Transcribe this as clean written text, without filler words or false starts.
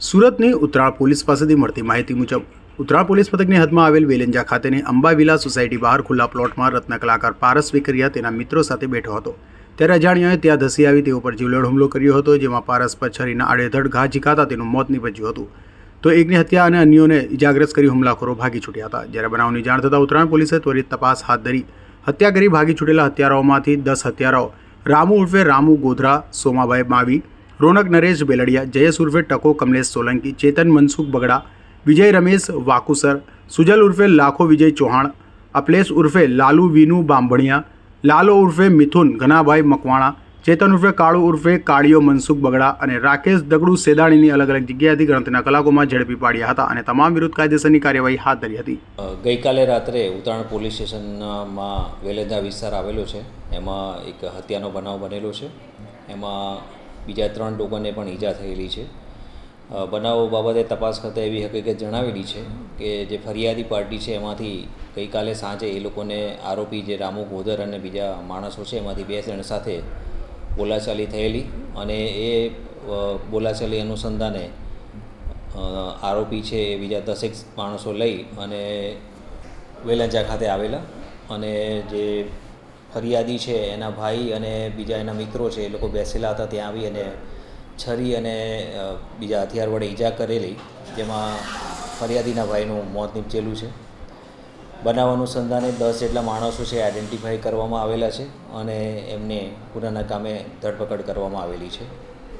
સુરતની ઉત્તરાળ પોલીસ પાસેથી મળતી માહિતી મુજબ ઉત્તરાળ પોલીસ મથકની હદમાં આવેલ વેલેંજા ખાતેની અંબાવિલા સોસાયટી બહાર ખુલ્લા પ્લોટમાં રત્ન કલાકાર પારસ વેકરિયા તેના મિત્રો સાથે બેઠો હતો ત્યારે અજાણ્યાએ ત્યાં ધસી આવી તેઓ પર જીવલેણ હુમલો કર્યો હતો, જેમાં પારસ પર છરીના આડેધડ ઘા ઝીંકાતા તેનું મોત નીપજ્યું હતું. તો એકની હત્યા અને અન્યોને ઇજાગ્રસ્ત કરી હુમલાખોરો ભાગી છૂટ્યા હતા. જ્યારે બનાવની જાણ થતાં ઉત્તરાયણ પોલીસે ત્વરિત તપાસ હાથ ધરી હત્યા કરી ભાગી છૂટેલા હત્યારાઓમાંથી 10 હત્યારાઓ રામુ ઉર્ફે રામુ ગોધરા, સોમાભાઈ માવી, રોનક નરેશ બેલડિયા, જયેશ ઉર્ફે ટકો કમલેશ સોલંકી, ચેતન મનસુખ બગડા, વિજય રમેશ વાકુસર, સુજલ ઉર્ફે લાખો વિજય ચૌહાણ, અપલેશ ઉર્ફે લાલુ વિનુ બાંભણિયા, લાલો ઉર્ફે મિથુન ઘનાભાઈ મકવાણા, ચેતન ઉર્ફે કાળુ ઉર્ફે કાળિયો મનસુખ બગડા અને રાકેશ દગડુ સેદાણીની અલગ અલગ જગ્યાએથી ગણતરીના કલાકોમાં ઝડપી પાડ્યા હતા અને તમામ વિરુદ્ધ કાયદેસરની કાર્યવાહી હાથ ધરી હતી. ગઈકાલે રાત્રે ઉત્તરાયણ પોલીસ સ્ટેશનમાં વેલેંજા વિસ્તાર આવેલો છે, એમાં એક હત્યાનો બનાવ બનેલો છે. એમાં બીજા 3 લોકોને પણ ઈજા થયેલી છે. બનાવો બાબતે તપાસ કરતાં એવી હકીકત જણાવેલી છે કે જે ફરિયાદી પાર્ટી છે એમાંથી ગઈકાલે સાંજે એ લોકોને આરોપી જે રામુ ગોધર અને બીજા માણસો છે એમાંથી 2 જણ સાથે બોલાચાલી થયેલી અને એ બોલાચાલી અનુસંધાને આરોપી છે એ બીજા 10 માણસો લઈ અને વેલેંજા ખાતે આવેલા અને જે ફરિયાદી છે એના ભાઈ અને બીજા એના મિત્રો છે એ લોકો બેસેલા હતા. ત્યાં આવી અને છરી અને બીજા હથિયાર વડે ઈજા કરેલી, જેમાં ફરિયાદીના ભાઈનું મોત નીપજેલું છે. બનાવ અનુસંધાને 10 જેટલા માણસો છે આઈડેન્ટિફાઈ કરવામાં આવેલા છે અને એમને ગુનાના કામે ધરપકડ કરવામાં આવેલી છે.